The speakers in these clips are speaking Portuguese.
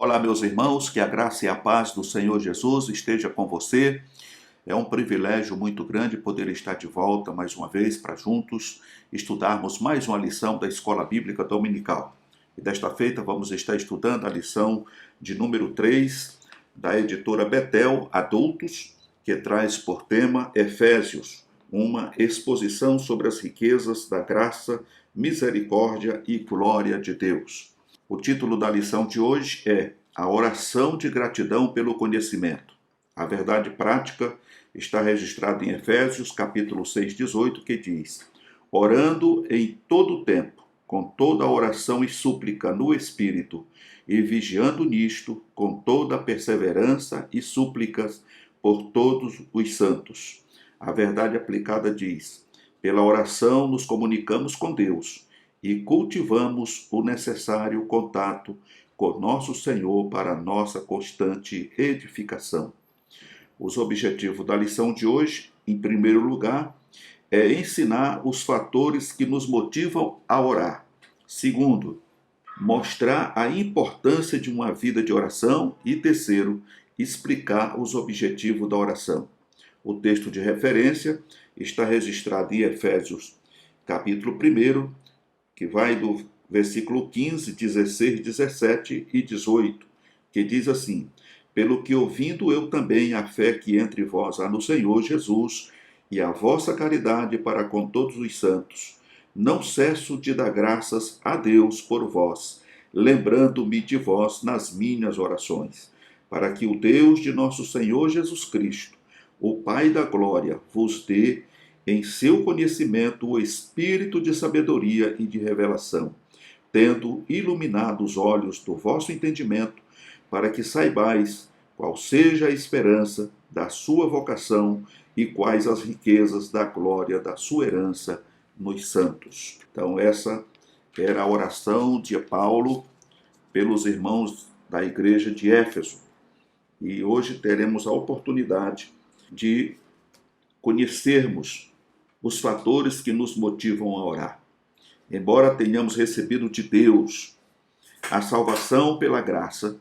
Olá, meus irmãos, que a graça e a paz do Senhor Jesus esteja com você. É um privilégio muito grande poder estar de volta mais uma vez para juntos estudarmos mais uma lição da Escola Bíblica Dominical. E desta feita vamos estar estudando a lição de número 3 da editora Betel Adultos, que traz por tema Efésios, uma exposição sobre as riquezas da graça, misericórdia e glória de Deus. O título da lição de hoje é A Oração de Gratidão pelo Conhecimento. A verdade prática está registrada em Efésios, capítulo 6, 18, que diz: Orando em todo o tempo, com toda oração e súplica no Espírito, e vigiando nisto, com toda perseverança e súplicas por todos os santos. A verdade aplicada diz: Pela oração nos comunicamos com Deus e cultivamos o necessário contato com nosso Senhor para nossa constante edificação. Os objetivos da lição de hoje, em primeiro lugar, é ensinar os fatores que nos motivam a orar. Segundo, mostrar a importância de uma vida de oração. E terceiro, explicar os objetivos da oração. O texto de referência está registrado em Efésios, capítulo 1, que vai do versículo 15, 16, 17 e 18, que diz assim: Pelo que ouvindo eu também a fé que entre vós há no Senhor Jesus e a vossa caridade para com todos os santos, não cesso de dar graças a Deus por vós, lembrando-me de vós nas minhas orações, para que o Deus de nosso Senhor Jesus Cristo, o Pai da glória, vos dê em seu conhecimento o espírito de sabedoria e de revelação, tendo iluminado os olhos do vosso entendimento, para que saibais qual seja a esperança da sua vocação e quais as riquezas da glória da sua herança nos santos. Então essa era a oração de Paulo pelos irmãos da igreja de Éfeso. E hoje teremos a oportunidade de conhecermos os fatores que nos motivam a orar. Embora tenhamos recebido de Deus a salvação pela graça,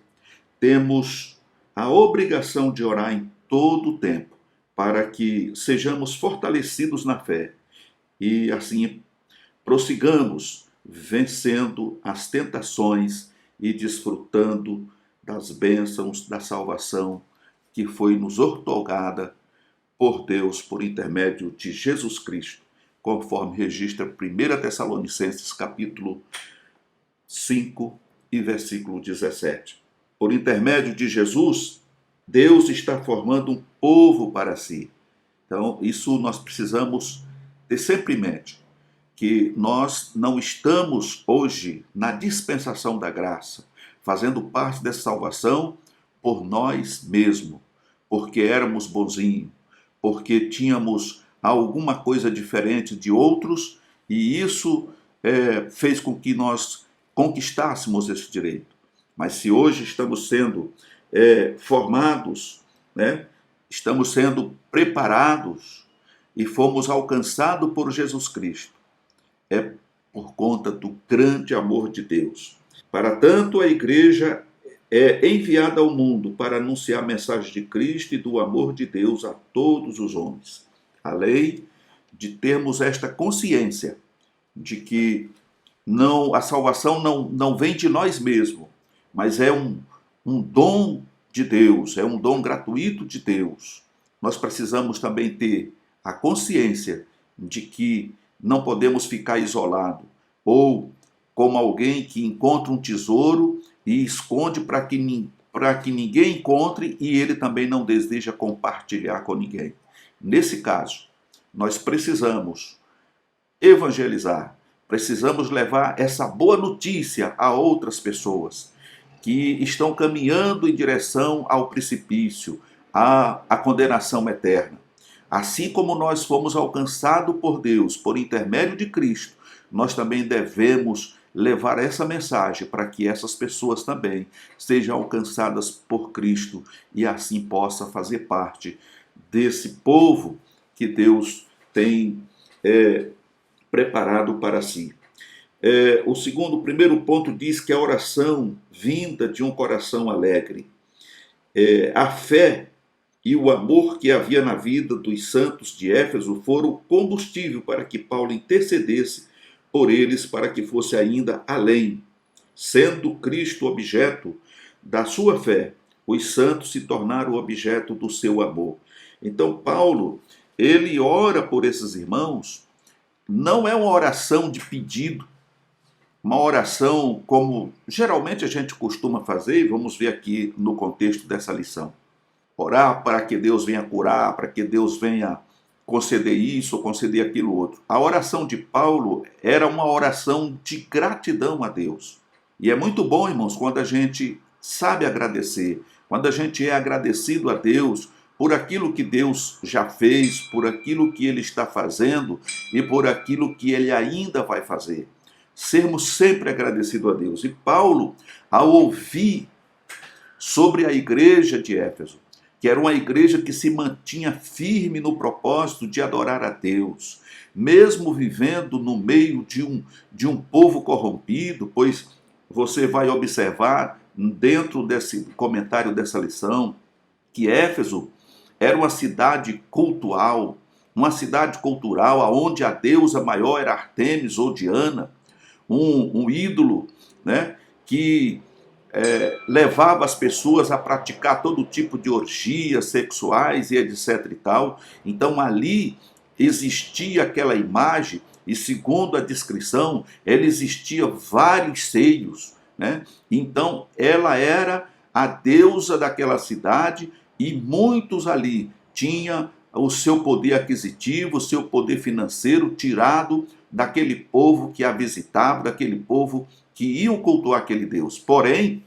temos a obrigação de orar em todo o tempo, para que sejamos fortalecidos na fé e assim prossigamos vencendo as tentações e desfrutando das bênçãos da salvação que foi nos outorgada por Deus por intermédio de Jesus Cristo, conforme registra 1 Tessalonicenses capítulo 5 e versículo 17. Por intermédio de Jesus, Deus está formando um povo para si. Então, isso nós precisamos ter sempre em mente, que nós não estamos hoje na dispensação da graça, fazendo parte dessa salvação por nós mesmos, porque éramos bonzinhos, porque tínhamos alguma coisa diferente de outros, e isso fez com que nós conquistássemos esse direito. Mas se hoje estamos sendo formados, né, estamos sendo preparados e fomos alcançados por Jesus Cristo, é por conta do grande amor de Deus. Para tanto, a igreja é enviada ao mundo para anunciar a mensagem de Cristo e do amor de Deus a todos os homens. Além de termos esta consciência de que a salvação não vem de nós mesmos, mas é um dom de Deus, é um dom gratuito de Deus. Nós precisamos também ter a consciência de que não podemos ficar isolados, ou como alguém que encontra um tesouro e esconde para que ninguém encontre, e ele também não deseja compartilhar com ninguém. Nesse caso, nós precisamos evangelizar, precisamos levar essa boa notícia a outras pessoas que estão caminhando em direção ao precipício, à condenação eterna. Assim como nós fomos alcançados por Deus por intermédio de Cristo, nós também devemos levar essa mensagem para que essas pessoas também sejam alcançadas por Cristo e assim possa fazer parte desse povo que Deus tem preparado para si. O primeiro ponto diz que a oração vinda de um coração alegre. A fé e o amor que havia na vida dos santos de Éfeso foram o combustível para que Paulo intercedesse por eles para que fosse ainda além. Sendo Cristo objeto da sua fé, os santos se tornaram objeto do seu amor. Então Paulo, ele ora por esses irmãos, não é uma oração de pedido, uma oração como geralmente a gente costuma fazer, e vamos ver aqui no contexto dessa lição. Orar para que Deus venha curar, para que Deus venha conceder isso ou conceder aquilo outro. A oração de Paulo era uma oração de gratidão a Deus. E é muito bom, irmãos, quando a gente sabe agradecer, quando a gente é agradecido a Deus por aquilo que Deus já fez, por aquilo que Ele está fazendo e por aquilo que Ele ainda vai fazer. Sermos sempre agradecidos a Deus. E Paulo, ao ouvir sobre a igreja de Éfeso, que era uma igreja que se mantinha firme no propósito de adorar a Deus, mesmo vivendo no meio de um povo corrompido, pois você vai observar dentro desse comentário dessa lição que Éfeso era uma cidade cultural, onde a deusa maior era Artemis ou Diana, um ídolo, né, que levava as pessoas a praticar todo tipo de orgias sexuais e etc e tal. Então ali existia aquela imagem e, segundo a descrição, ela existia vários seios, né? Então ela era a deusa daquela cidade e muitos ali tinham o seu poder aquisitivo, o seu poder financeiro tirado daquele povo que a visitava, daquele povo que iam cultuar aquele Deus. Porém,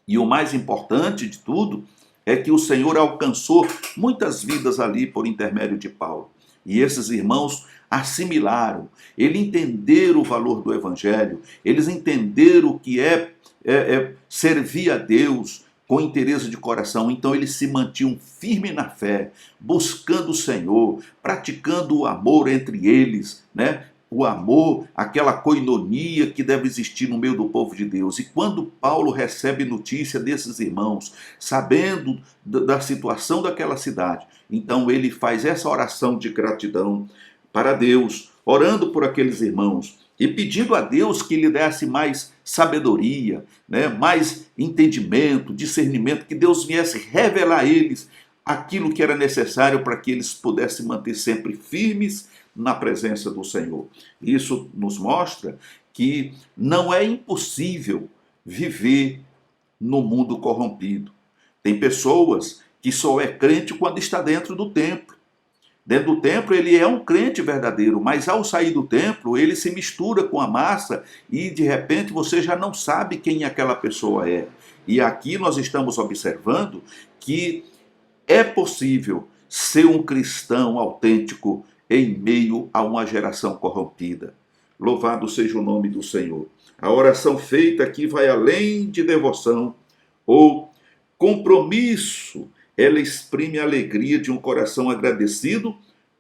e o mais importante de tudo, é que o Senhor alcançou muitas vidas ali por intermédio de Paulo. E esses irmãos assimilaram, eles entenderam o valor do Evangelho, eles entenderam o que é servir a Deus com interesse de coração. Então eles se mantinham firmes na fé, buscando o Senhor, praticando o amor entre eles, né? O amor, aquela coinonia que deve existir no meio do povo de Deus. E quando Paulo recebe notícia desses irmãos, sabendo da situação daquela cidade, então ele faz essa oração de gratidão para Deus, orando por aqueles irmãos e pedindo a Deus que lhe desse mais sabedoria, né, mais entendimento, discernimento, que Deus viesse revelar a eles aquilo que era necessário para que eles pudessem manter sempre firmes na presença do Senhor. Isso nos mostra que não é impossível viver no mundo corrompido. Tem pessoas que só é crente quando está dentro do templo. Dentro do templo ele é um crente verdadeiro, mas ao sair do templo ele se mistura com a massa e de repente você já não sabe quem aquela pessoa é. E aqui nós estamos observando que é possível ser um cristão autêntico em meio a uma geração corrompida. Louvado seja o nome do Senhor. A oração feita aqui vai além de devoção ou compromisso. Ela exprime a alegria de um coração agradecido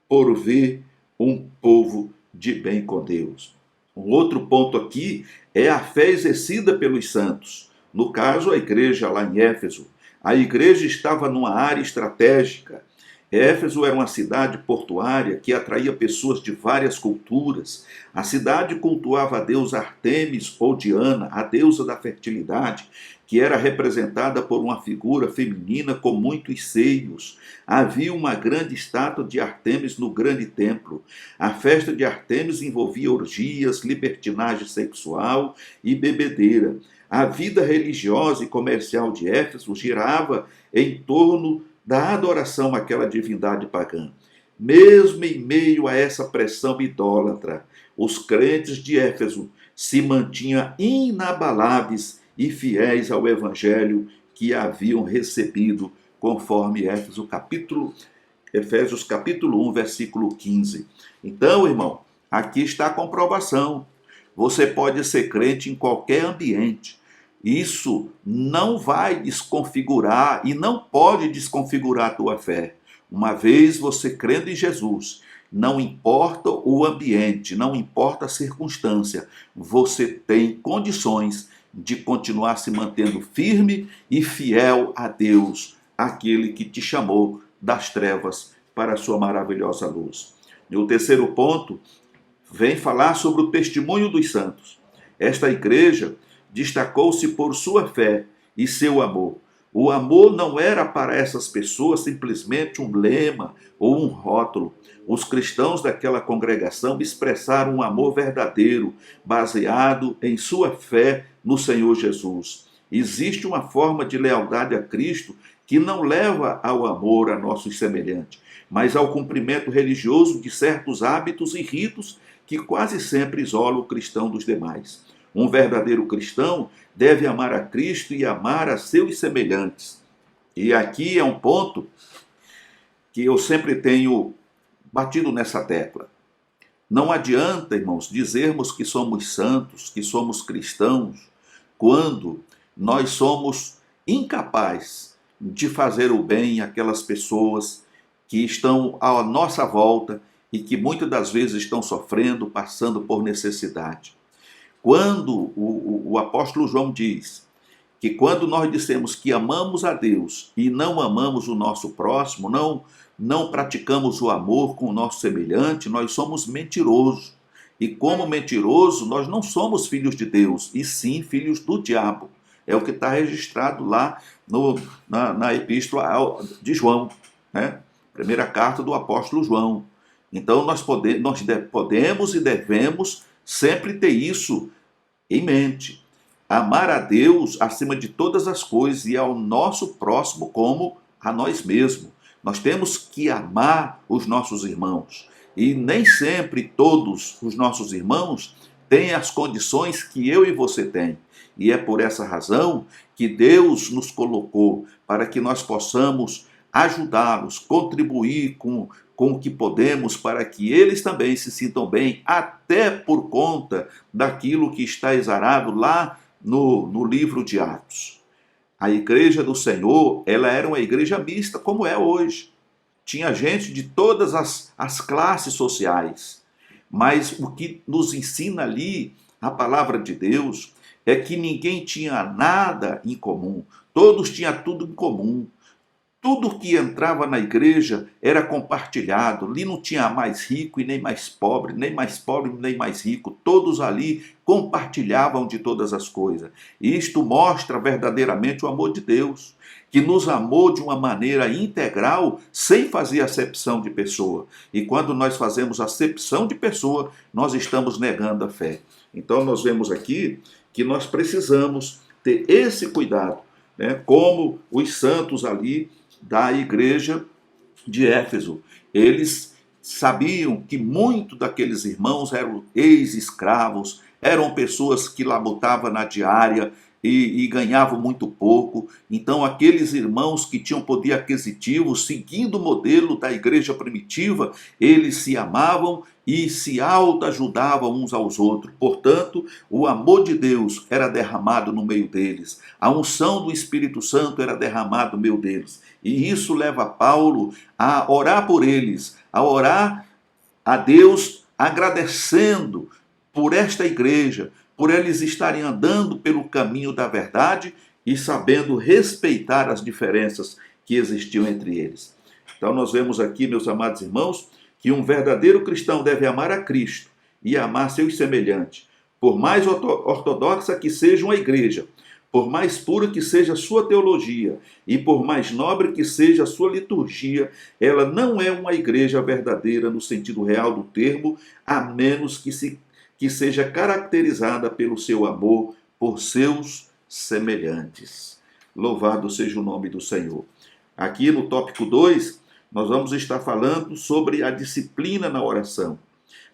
por ver um povo de bem com Deus. Um outro ponto aqui é a fé exercida pelos santos. No caso, a igreja lá em Éfeso. A igreja estava numa área estratégica. Éfeso era uma cidade portuária que atraía pessoas de várias culturas. A cidade cultuava a deusa Artemis ou Diana, a deusa da fertilidade, que era representada por uma figura feminina com muitos seios. Havia uma grande estátua de Artemis no grande templo. A festa de Artemis envolvia orgias, libertinagem sexual e bebedeira. A vida religiosa e comercial de Éfeso girava em torno da adoração àquela divindade pagã. Mesmo em meio a essa pressão idólatra, os crentes de Éfeso se mantinham inabaláveis e fiéis ao evangelho que haviam recebido, conforme Efésios capítulo 1, versículo 15. Então, irmão, aqui está a comprovação. Você pode ser crente em qualquer ambiente. Isso não vai desconfigurar e não pode desconfigurar a tua fé. Uma vez você crendo em Jesus, Não importa o ambiente, não importa a circunstância, você tem condições de continuar se mantendo firme e fiel a Deus, aquele que te chamou das trevas para a sua maravilhosa luz. E o terceiro ponto vem falar sobre o testemunho dos santos. Esta igreja destacou-se por sua fé e seu amor. O amor não era para essas pessoas simplesmente um lema ou um rótulo. Os cristãos daquela congregação expressaram um amor verdadeiro, baseado em sua fé no Senhor Jesus. Existe uma forma de lealdade a Cristo que não leva ao amor a nossos semelhantes, mas ao cumprimento religioso de certos hábitos e ritos que quase sempre isolam o cristão dos demais. Um verdadeiro cristão deve amar a Cristo e amar a seus semelhantes. E aqui é um ponto que eu sempre tenho batido nessa tecla. Não adianta, irmãos, dizermos que somos santos, que somos cristãos, quando nós somos incapazes de fazer o bem àquelas pessoas que estão à nossa volta e que muitas das vezes estão sofrendo, passando por necessidade. Quando o apóstolo João diz que quando nós dissemos que amamos a Deus e não amamos o nosso próximo, não praticamos o amor com o nosso semelhante, nós somos mentirosos. E como mentiroso, nós não somos filhos de Deus, e sim filhos do diabo. É o que está registrado lá na epístola de João, né? Primeira carta do apóstolo João. Então nós podemos e devemos sempre ter isso em mente. Amar a Deus acima de todas as coisas e ao nosso próximo como a nós mesmos. Nós temos que amar os nossos irmãos. E nem sempre todos os nossos irmãos têm as condições que eu e você tem. E é por essa razão que Deus nos colocou para que nós possamos ajudá-los, contribuir com o que podemos para que eles também se sintam bem, até por conta daquilo que está exarado lá no livro de Atos. A igreja do Senhor, ela era uma igreja mista, como é hoje. Tinha gente de todas as classes sociais. Mas o que nos ensina ali a palavra de Deus é que ninguém tinha nada em comum. Todos tinham tudo em comum. Tudo que entrava na igreja era compartilhado. Ali não tinha mais rico e nem mais pobre nem mais rico. Todos ali compartilhavam de todas as coisas. E isto mostra verdadeiramente o amor de Deus, que nos amou de uma maneira integral, sem fazer acepção de pessoa. E quando nós fazemos acepção de pessoa, nós estamos negando a fé. Então nós vemos aqui que nós precisamos ter esse cuidado, né? Como os santos ali da igreja de Éfeso. Eles sabiam que muitos daqueles irmãos eram ex-escravos, eram pessoas que labutavam na diária e ganhavam muito pouco. Então aqueles irmãos que tinham poder aquisitivo, seguindo o modelo da igreja primitiva, eles se amavam e se autoajudavam uns aos outros. Portanto, o amor de Deus era derramado no meio deles. A unção do Espírito Santo era derramada no meio deles. E isso leva Paulo a orar por eles, a orar a Deus agradecendo por esta igreja, por eles estarem andando pelo caminho da verdade e sabendo respeitar as diferenças que existiam entre eles. Então nós vemos aqui, meus amados irmãos, que um verdadeiro cristão deve amar a Cristo e amar seus semelhantes. Por mais ortodoxa que seja uma igreja, por mais pura que seja a sua teologia e por mais nobre que seja a sua liturgia, ela não é uma igreja verdadeira no sentido real do termo, a menos que seja caracterizada pelo seu amor por seus semelhantes. Louvado seja o nome do Senhor. Aqui no tópico 2, nós vamos estar falando sobre a disciplina na oração.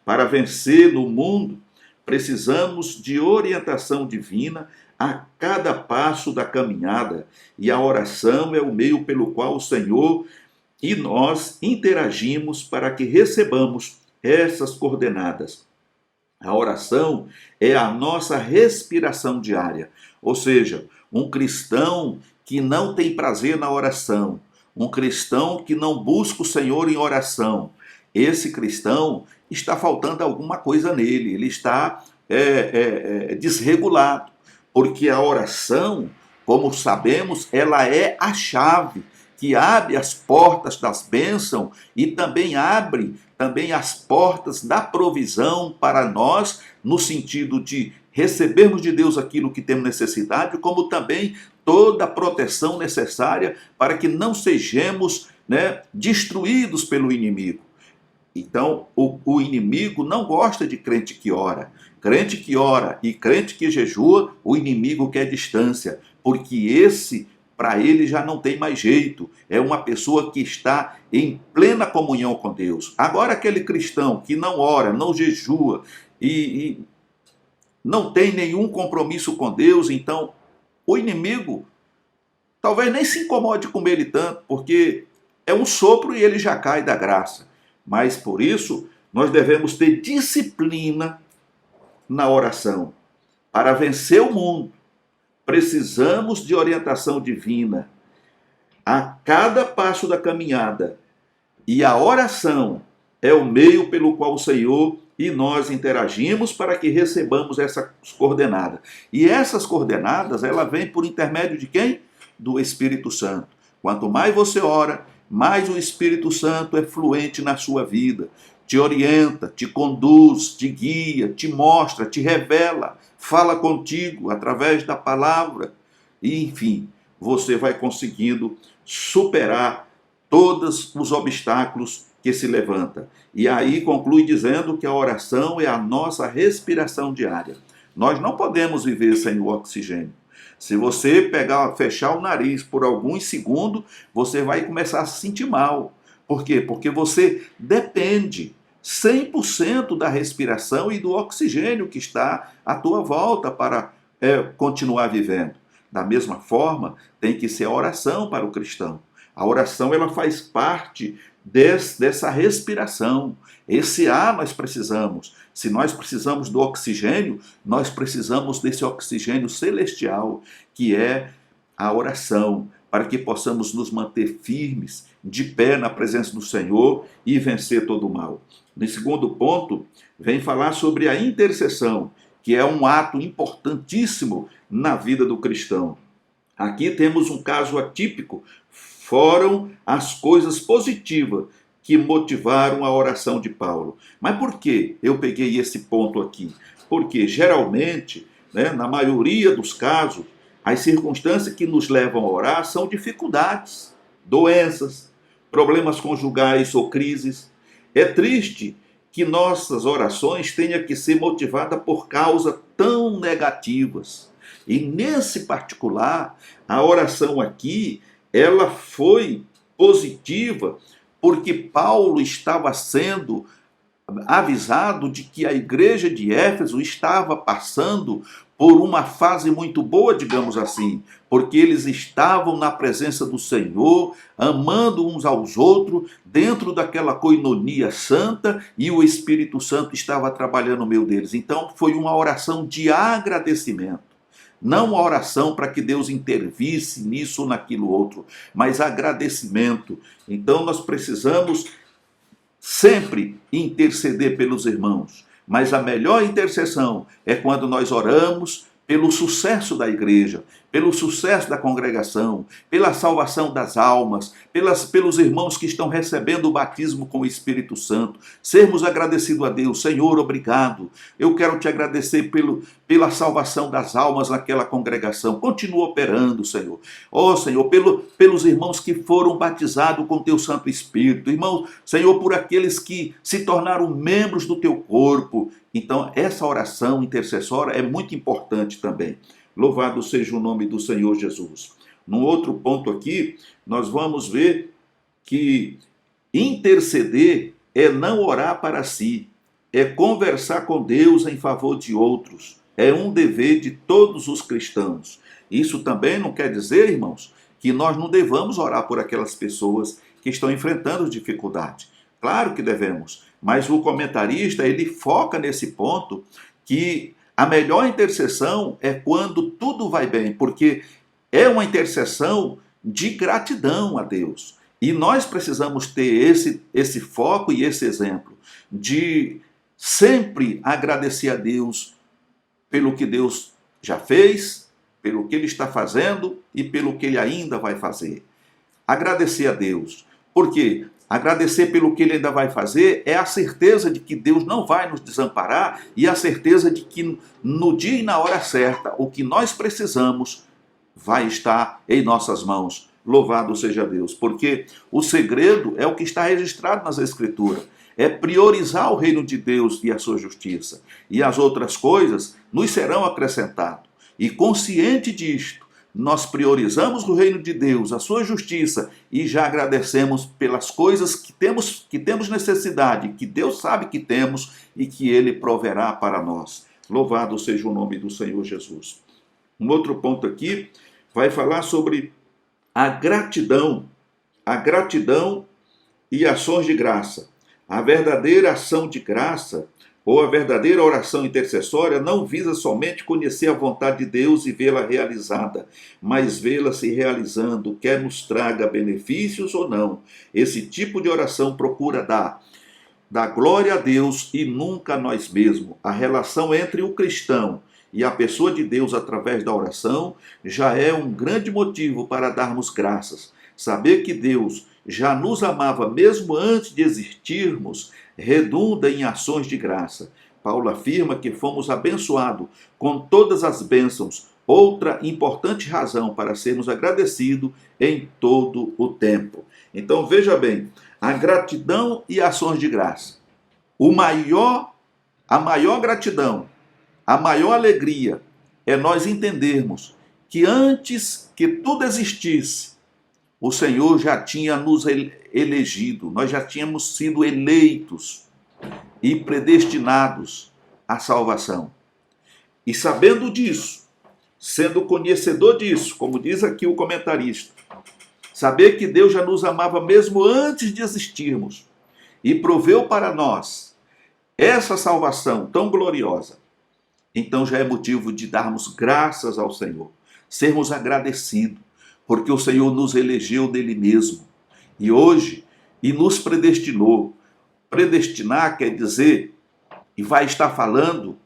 Para vencer no mundo, precisamos de orientação divina a cada passo da caminhada, e a oração é o meio pelo qual o Senhor e nós interagimos para que recebamos essas coordenadas. A oração é a nossa respiração diária, ou seja, um cristão que não tem prazer na oração, um cristão que não busca o Senhor em oração, esse cristão está faltando alguma coisa nele, ele está desregulado, porque a oração, como sabemos, ela é a chave que abre as portas das bênçãos e também abre as portas da provisão para nós, no sentido de recebermos de Deus aquilo que temos necessidade, como também toda a proteção necessária para que não sejamos, destruídos pelo inimigo. Então, o inimigo não gosta de crente que ora. Crente que ora e crente que jejua, o inimigo quer distância, porque esse, para ele, já não tem mais jeito. É uma pessoa que está em plena comunhão com Deus. Agora, aquele cristão que não ora, não jejua e não tem nenhum compromisso com Deus, então o inimigo talvez nem se incomode com ele tanto, porque é um sopro e ele já cai da graça. Mas por isso, nós devemos ter disciplina na oração. Para vencer o mundo, precisamos de orientação divina a cada passo da caminhada. E a oração é o meio pelo qual o Senhor e nós interagimos para que recebamos essas coordenadas. E essas coordenadas, ela vem por intermédio de quem? Do Espírito Santo. Quanto mais você ora, mais o Espírito Santo é fluente na sua vida. Te orienta, te conduz, te guia, te mostra, te revela, fala contigo através da palavra. E, enfim, você vai conseguindo superar todos os obstáculos que se levantam. E aí conclui dizendo que a oração é a nossa respiração diária. Nós não podemos viver sem o oxigênio. Se você fechar o nariz por alguns segundos, você vai começar a se sentir mal. Por quê? Porque você depende 100% da respiração e do oxigênio que está à tua volta para continuar vivendo. Da mesma forma, tem que ser a oração para o cristão. A oração, ela faz parte dessa respiração. Esse ar nós precisamos. Se nós precisamos do oxigênio, nós precisamos desse oxigênio celestial, que é a oração, para que possamos nos manter firmes, de pé na presença do Senhor e vencer todo o mal. No segundo ponto, vem falar sobre a intercessão, que é um ato importantíssimo na vida do cristão. Aqui temos um caso atípico. Foram as coisas positivas que motivaram a oração de Paulo. Mas por que eu peguei esse ponto aqui? Porque geralmente, na maioria dos casos, as circunstâncias que nos levam a orar são dificuldades, doenças, problemas conjugais ou crises. É triste que nossas orações tenham que ser motivadas por causas tão negativas. E nesse particular, a oração aqui, ela foi positiva porque Paulo estava sendo avisado de que a igreja de Éfeso estava passando por uma fase muito boa, digamos assim, porque eles estavam na presença do Senhor, amando uns aos outros, dentro daquela coinonia santa, e o Espírito Santo estava trabalhando no meio deles. Então foi uma oração de agradecimento. Não uma oração para que Deus intervisse nisso ou naquilo outro, mas agradecimento. Então nós precisamos sempre interceder pelos irmãos, mas a melhor intercessão é quando nós oramos pelo sucesso da igreja, pelo sucesso da congregação, pela salvação das almas, pelos irmãos que estão recebendo o batismo com o Espírito Santo. Sermos agradecidos a Deus. Senhor, obrigado. Eu quero te agradecer pela salvação das almas naquela congregação. Continua operando, Senhor. Ó, Senhor, pelos irmãos que foram batizados com teu Santo Espírito. Irmãos, Senhor, por aqueles que se tornaram membros do teu corpo. Então, essa oração intercessória é muito importante também. Louvado seja o nome do Senhor Jesus. Num outro ponto aqui, nós vamos ver que interceder é não orar para si, é conversar com Deus em favor de outros. É um dever de todos os cristãos. Isso também não quer dizer, irmãos, que nós não devamos orar por aquelas pessoas que estão enfrentando dificuldade. Claro que devemos, mas o comentarista, ele foca nesse ponto que a melhor intercessão é quando tudo vai bem, porque é uma intercessão de gratidão a Deus. E nós precisamos ter esse foco e esse exemplo de sempre agradecer a Deus pelo que Deus já fez, pelo que Ele está fazendo e pelo que Ele ainda vai fazer. Agradecer a Deus. Por quê? Agradecer pelo que Ele ainda vai fazer é a certeza de que Deus não vai nos desamparar e a certeza de que no dia e na hora certa, o que nós precisamos vai estar em nossas mãos. Louvado seja Deus, porque o segredo é o que está registrado nas Escrituras. É priorizar o reino de Deus e a sua justiça. E as outras coisas nos serão acrescentadas. E consciente disto, nós priorizamos o reino de Deus, a sua justiça, e já agradecemos pelas coisas que temos necessidade, que Deus sabe que temos e que Ele proverá para nós. Louvado seja o nome do Senhor Jesus. Um outro ponto aqui vai falar sobre a gratidão e ações de graça. A verdadeira ação de graça ou a verdadeira oração intercessória não visa somente conhecer a vontade de Deus e vê-la realizada, mas vê-la se realizando, quer nos traga benefícios ou não. Esse tipo de oração procura dar glória a Deus e nunca a nós mesmos. A relação entre o cristão e a pessoa de Deus através da oração já é um grande motivo para darmos graças. Saber que Deus já nos amava mesmo antes de existirmos redunda em ações de graça. Paulo afirma que fomos abençoados com todas as bênçãos, outra importante razão para sermos agradecidos em todo o tempo. Então veja bem, a gratidão e ações de graça. A maior gratidão, a maior alegria é nós entendermos que antes que tudo existisse, o Senhor já tinha nos elegido, nós já tínhamos sido eleitos e predestinados à salvação. E sabendo disso, sendo conhecedor disso, como diz aqui o comentarista, saber que Deus já nos amava mesmo antes de existirmos e proveu para nós essa salvação tão gloriosa, então já é motivo de darmos graças ao Senhor, sermos agradecidos, porque o Senhor nos elegeu dele mesmo e hoje nos predestinou. Predestinar quer dizer, e vai estar falando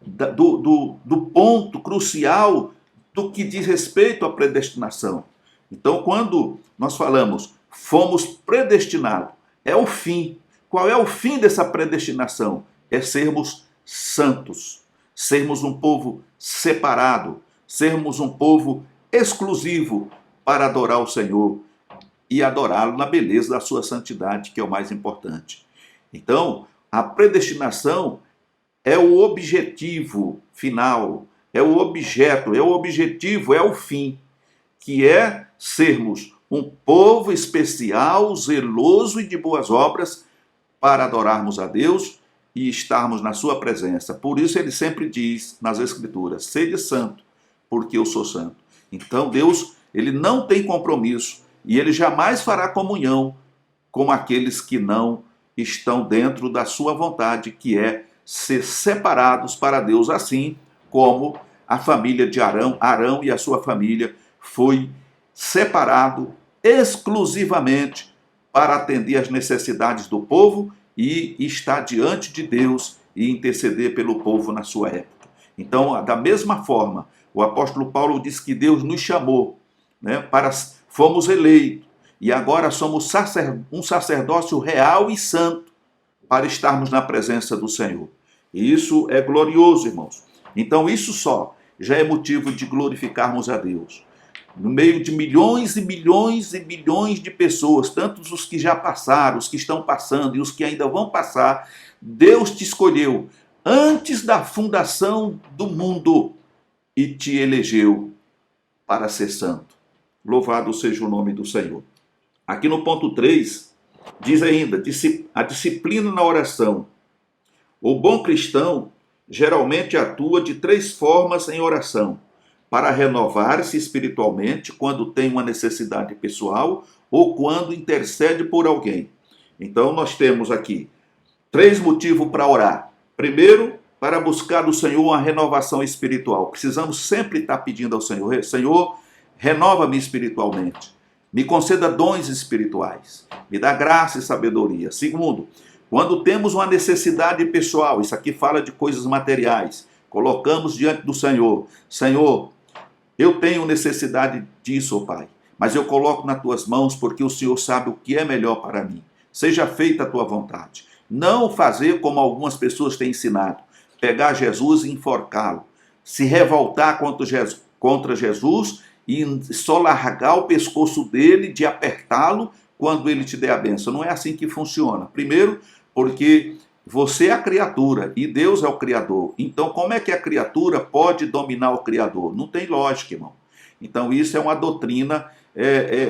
do ponto crucial do que diz respeito à predestinação. Então, quando nós falamos fomos predestinados, é o fim. Qual é o fim dessa predestinação? É sermos santos, sermos um povo separado, sermos um povo exclusivo para adorar o Senhor e adorá-lo na beleza da sua santidade, que é o mais importante. Então, a predestinação é o objetivo final, é o objeto, é o objetivo, é o fim, que é sermos um povo especial, zeloso e de boas obras para adorarmos a Deus e estarmos na sua presença. Por isso ele sempre diz nas Escrituras, sede santo, porque eu sou santo. Então Deus, ele não tem compromisso e ele jamais fará comunhão com aqueles que não estão dentro da sua vontade, que é ser separados para Deus, assim como a família de Arão e a sua família foi separado exclusivamente para atender às necessidades do povo e estar diante de Deus e interceder pelo povo na sua época. Então, da mesma forma, o apóstolo Paulo diz que Deus nos chamou, fomos eleitos e agora somos um sacerdócio real e santo para estarmos na presença do Senhor. E isso é glorioso, irmãos. Então isso só já é motivo de glorificarmos a Deus. No meio de milhões e milhões e milhões de pessoas, tantos os que já passaram, os que estão passando e os que ainda vão passar, Deus te escolheu antes da fundação do mundo e te elegeu para ser santo. Louvado seja o nome do Senhor. Aqui no ponto 3, diz ainda, a disciplina na oração. O bom cristão geralmente atua de 3 formas em oração: para renovar-se espiritualmente quando tem uma necessidade pessoal ou quando intercede por alguém. Então nós temos aqui 3 motivos para orar. Primeiro, para buscar do Senhor uma renovação espiritual. Precisamos sempre estar pedindo ao Senhor, Senhor, renova-me espiritualmente. me conceda dons espirituais, me dá graça e sabedoria. Segundo, quando temos uma necessidade pessoal, isso aqui fala de coisas materiais, colocamos diante do Senhor, Senhor, eu tenho necessidade disso, ó Pai, mas eu coloco nas tuas mãos porque o Senhor sabe o que é melhor para mim. Seja feita a tua vontade. Não fazer como algumas pessoas têm ensinado, pegar Jesus e enforcá-lo, se revoltar contra Jesus e só largar o pescoço dele, de apertá-lo quando ele te der a bênção. Não é assim que funciona. Primeiro, porque você é a criatura e Deus é o Criador. Então, como é que a criatura pode dominar o Criador? Não tem lógica, irmão. Então, isso é uma doutrina,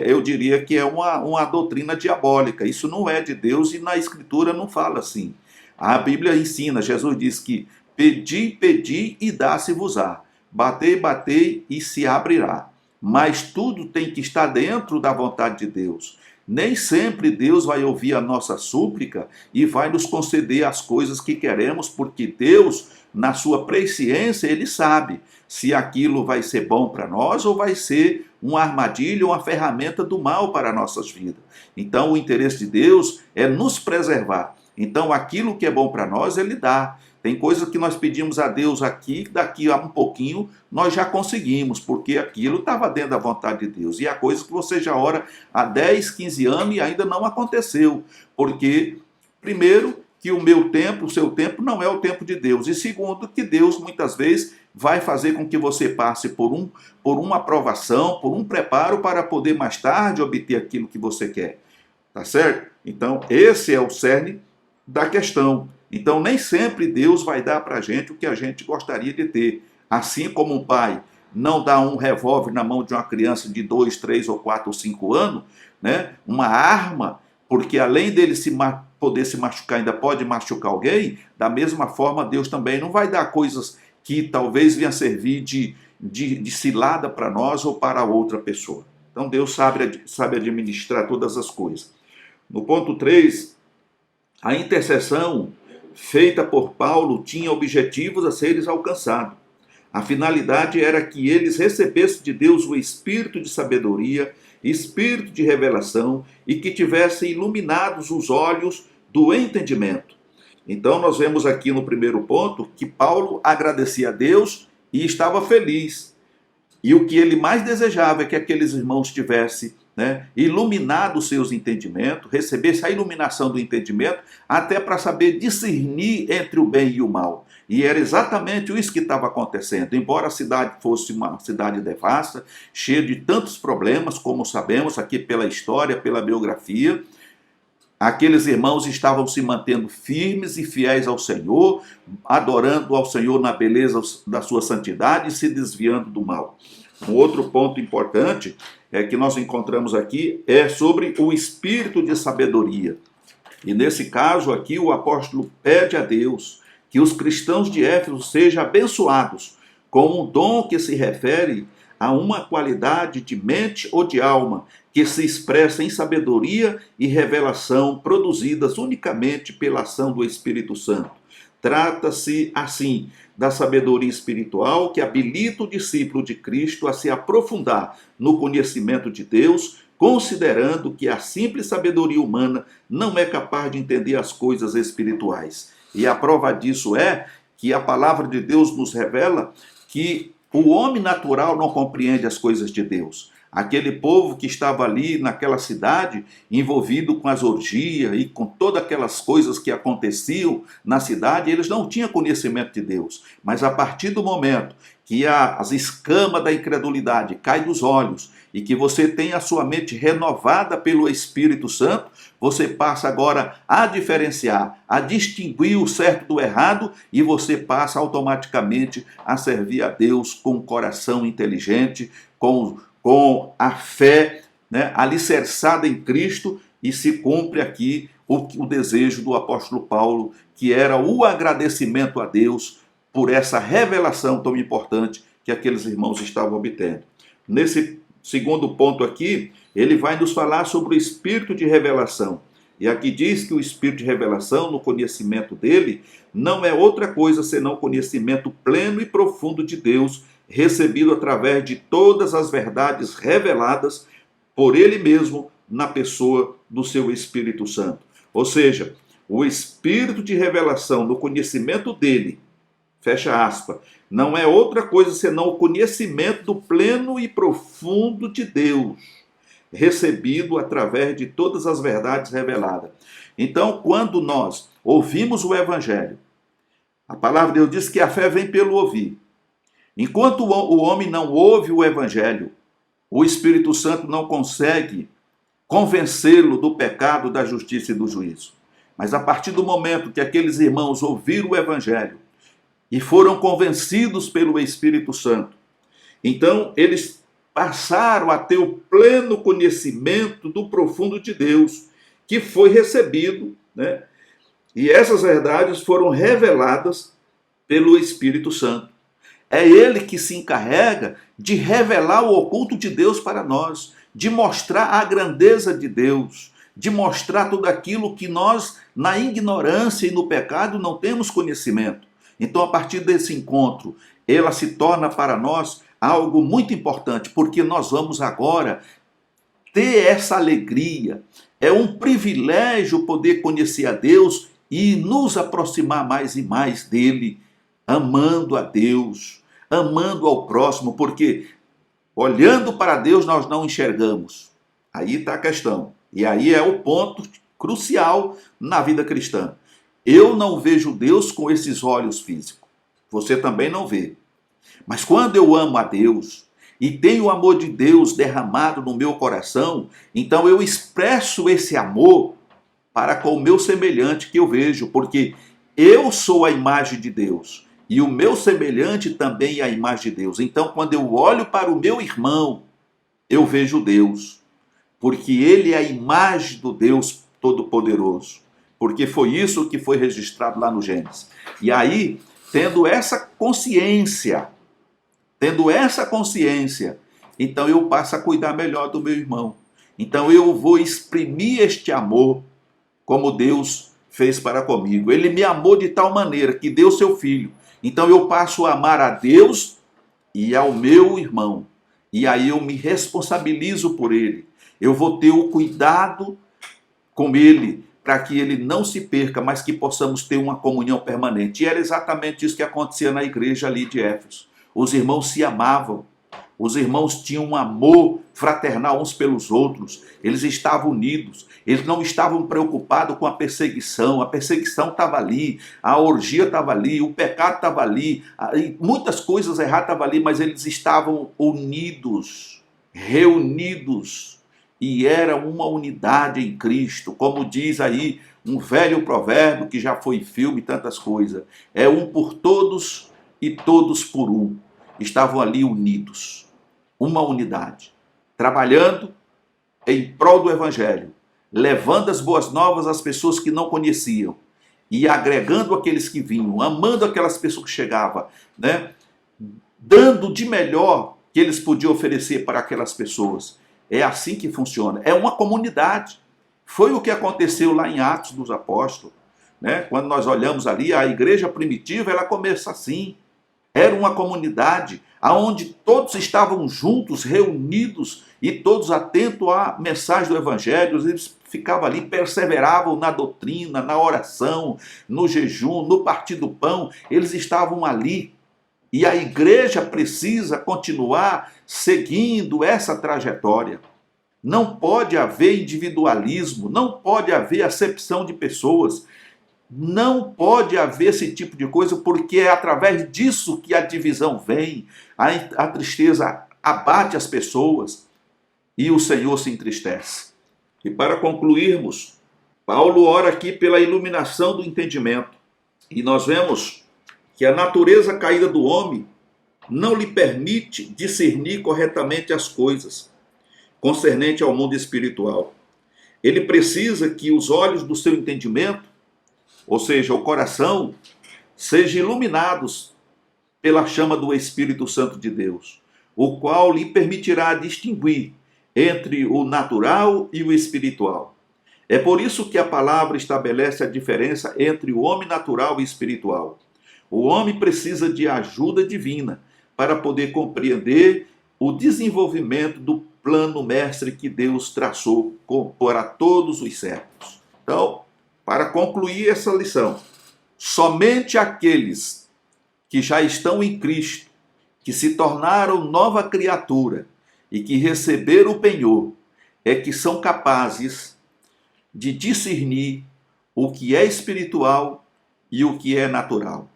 eu diria que é uma doutrina diabólica. Isso não é de Deus e na Escritura não fala assim. A Bíblia ensina, Jesus diz que pedi, pedi e dá-se-vos-á. Batei, batei e se abrirá. Mas tudo tem que estar dentro da vontade de Deus. Nem sempre Deus vai ouvir a nossa súplica e vai nos conceder as coisas que queremos, porque Deus, na sua presciência, Ele sabe se aquilo vai ser bom para nós ou vai ser uma armadilha, uma ferramenta do mal para nossas vidas. Então, o interesse de Deus é nos preservar. Então, aquilo que é bom para nós, Ele dá. Tem coisas que nós pedimos a Deus aqui, daqui a um pouquinho nós já conseguimos, porque aquilo estava dentro da vontade de Deus. E há coisas que você já ora há 10, 15 anos e ainda não aconteceu. Porque, primeiro, que o meu tempo, o seu tempo não é o tempo de Deus. E segundo, que Deus muitas vezes vai fazer com que você passe por uma aprovação, por um preparo para poder mais tarde obter aquilo que você quer. Tá certo? Então, esse é o cerne da questão. Então, nem sempre Deus vai dar para a gente o que a gente gostaria de ter. Assim como um pai não dá um revólver na mão de uma criança de 2, 3 ou 4 ou 5 anos, né? Uma arma, porque além dele poder se machucar, ainda pode machucar alguém, da mesma forma Deus também não vai dar coisas que talvez venham servir de cilada para nós ou para outra pessoa. Então Deus sabe administrar todas as coisas. No ponto 3, a intercessão feita por Paulo tinha objetivos a serem alcançados. A finalidade era que eles recebessem de Deus o espírito de sabedoria, espírito de revelação e que tivessem iluminados os olhos do entendimento. Então nós vemos aqui no primeiro ponto que Paulo agradecia a Deus e estava feliz. E o que ele mais desejava é que aqueles irmãos tivessem iluminado os seus entendimentos, recebesse a iluminação do entendimento, até para saber discernir entre o bem e o mal. E era exatamente isso que estava acontecendo. Embora a cidade fosse uma cidade devasta, cheia de tantos problemas, como sabemos aqui pela história, pela biografia, aqueles irmãos estavam se mantendo firmes e fiéis ao Senhor, adorando ao Senhor na beleza da sua santidade e se desviando do mal. Um outro ponto importante que nós encontramos aqui é sobre o espírito de sabedoria. E nesse caso aqui o apóstolo pede a Deus que os cristãos de Éfeso sejam abençoados com um dom que se refere a uma qualidade de mente ou de alma que se expressa em sabedoria e revelação produzidas unicamente pela ação do Espírito Santo. Trata-se, assim, da sabedoria espiritual que habilita o discípulo de Cristo a se aprofundar no conhecimento de Deus, considerando que a simples sabedoria humana não é capaz de entender as coisas espirituais. E a prova disso é que a palavra de Deus nos revela que o homem natural não compreende as coisas de Deus. Aquele povo que estava ali naquela cidade, envolvido com as orgias e com todas aquelas coisas que aconteciam na cidade, eles não tinham conhecimento de Deus. Mas a partir do momento que as escamas da incredulidade caem dos olhos e que você tem a sua mente renovada pelo Espírito Santo, você passa agora a diferenciar, a distinguir o certo do errado e você passa automaticamente a servir a Deus com um coração inteligente, com a fé alicerçada em Cristo, e se cumpre aqui o desejo do apóstolo Paulo, que era o agradecimento a Deus por essa revelação tão importante que aqueles irmãos estavam obtendo. Nesse segundo ponto aqui, ele vai nos falar sobre o espírito de revelação. E aqui diz que o espírito de revelação, no conhecimento dele, não é outra coisa senão conhecimento pleno e profundo de Deus, recebido através de todas as verdades reveladas por ele mesmo na pessoa do seu Espírito Santo. Ou seja, o espírito de revelação no conhecimento dele, fecha aspas, não é outra coisa senão o conhecimento do pleno e profundo de Deus, recebido através de todas as verdades reveladas. Então, quando nós ouvimos o Evangelho, a palavra de Deus diz que a fé vem pelo ouvir. Enquanto o homem não ouve o Evangelho, o Espírito Santo não consegue convencê-lo do pecado, da justiça e do juízo. Mas a partir do momento que aqueles irmãos ouviram o Evangelho e foram convencidos pelo Espírito Santo, então eles passaram a ter o pleno conhecimento do profundo de Deus, que foi recebido, né? E essas verdades foram reveladas pelo Espírito Santo. É ele que se encarrega de revelar o oculto de Deus para nós, de mostrar a grandeza de Deus, de mostrar tudo aquilo que nós, na ignorância e no pecado, não temos conhecimento. Então, a partir desse encontro, ela se torna para nós algo muito importante, porque nós vamos agora ter essa alegria. É um privilégio poder conhecer a Deus e nos aproximar mais e mais dele, amando a Deus, amando ao próximo, porque olhando para Deus nós não enxergamos. Aí está a questão. E aí é o ponto crucial na vida cristã. Eu não vejo Deus com esses olhos físicos. Você também não vê. Mas quando eu amo a Deus e tenho o amor de Deus derramado no meu coração, então eu expresso esse amor para com o meu semelhante que eu vejo, porque eu sou a imagem de Deus e o meu semelhante também é a imagem de Deus. Então, quando eu olho para o meu irmão, eu vejo Deus, porque ele é a imagem do Deus Todo-Poderoso, porque foi isso que foi registrado lá no Gênesis. E aí, tendo essa consciência, então eu passo a cuidar melhor do meu irmão. Então eu vou exprimir este amor como Deus fez para comigo. Ele me amou de tal maneira que deu seu filho. Então eu passo a amar a Deus e ao meu irmão. E aí eu me responsabilizo por ele. Eu vou ter o cuidado com ele, para que ele não se perca, mas que possamos ter uma comunhão permanente. E era exatamente isso que acontecia na igreja ali de Éfeso. Os irmãos se amavam, os irmãos tinham um amor fraternal uns pelos outros, eles estavam unidos, eles não estavam preocupados com a perseguição estava ali, a orgia estava ali, o pecado estava ali, muitas coisas erradas estavam ali, mas eles estavam unidos, reunidos, e era uma unidade em Cristo, como diz aí um velho provérbio que já foi filme e tantas coisas, é um por todos e todos por um. Estavam ali unidos, uma unidade, trabalhando em prol do Evangelho, levando as boas novas às pessoas que não conheciam e agregando aqueles que vinham, amando aquelas pessoas que chegavam, né? Dando de melhor que eles podiam oferecer para aquelas pessoas. É assim que funciona, é uma comunidade. Foi o que aconteceu lá em Atos dos Apóstolos, né? Quando nós olhamos ali, a igreja primitiva, ela começa assim. Era uma comunidade onde todos estavam juntos, reunidos e todos atentos à mensagem do Evangelho. Eles ficavam ali, perseveravam na doutrina, na oração, no jejum, no partir do pão. Eles estavam ali. E a igreja precisa continuar seguindo essa trajetória. Não pode haver individualismo, não pode haver acepção de pessoas. Não pode haver esse tipo de coisa, porque é através disso que a divisão vem, a tristeza abate as pessoas e o Senhor se entristece. E para concluirmos, Paulo ora aqui pela iluminação do entendimento. E nós vemos que a natureza caída do homem não lhe permite discernir corretamente as coisas concernente ao mundo espiritual. Ele precisa que os olhos do seu entendimento, ou seja, o coração, sejam iluminados pela chama do Espírito Santo de Deus, o qual lhe permitirá distinguir entre o natural e o espiritual. É por isso que a palavra estabelece a diferença entre o homem natural e espiritual. O homem precisa de ajuda divina para poder compreender o desenvolvimento do plano mestre que Deus traçou para todos os séculos. Então, para concluir essa lição, somente aqueles que já estão em Cristo, que se tornaram nova criatura e que receberam o penhor, é que são capazes de discernir o que é espiritual e o que é natural.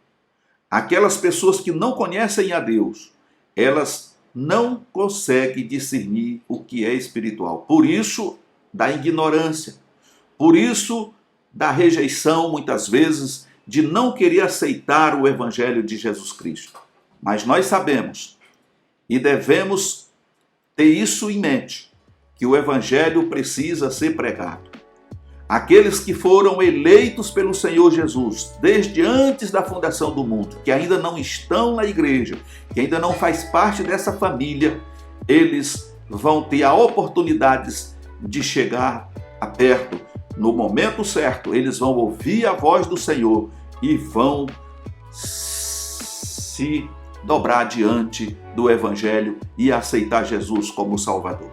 Aquelas pessoas que não conhecem a Deus, elas não conseguem discernir o que é espiritual. Por isso, da ignorância. Por isso, da rejeição, muitas vezes, de não querer aceitar o Evangelho de Jesus Cristo. Mas nós sabemos e devemos ter isso em mente, que o Evangelho precisa ser pregado. Aqueles que foram eleitos pelo Senhor Jesus desde antes da fundação do mundo, que ainda não estão na igreja, que ainda não faz parte dessa família, eles vão ter a oportunidade de chegar a perto. No momento certo, eles vão ouvir a voz do Senhor e vão se dobrar diante do Evangelho e aceitar Jesus como Salvador.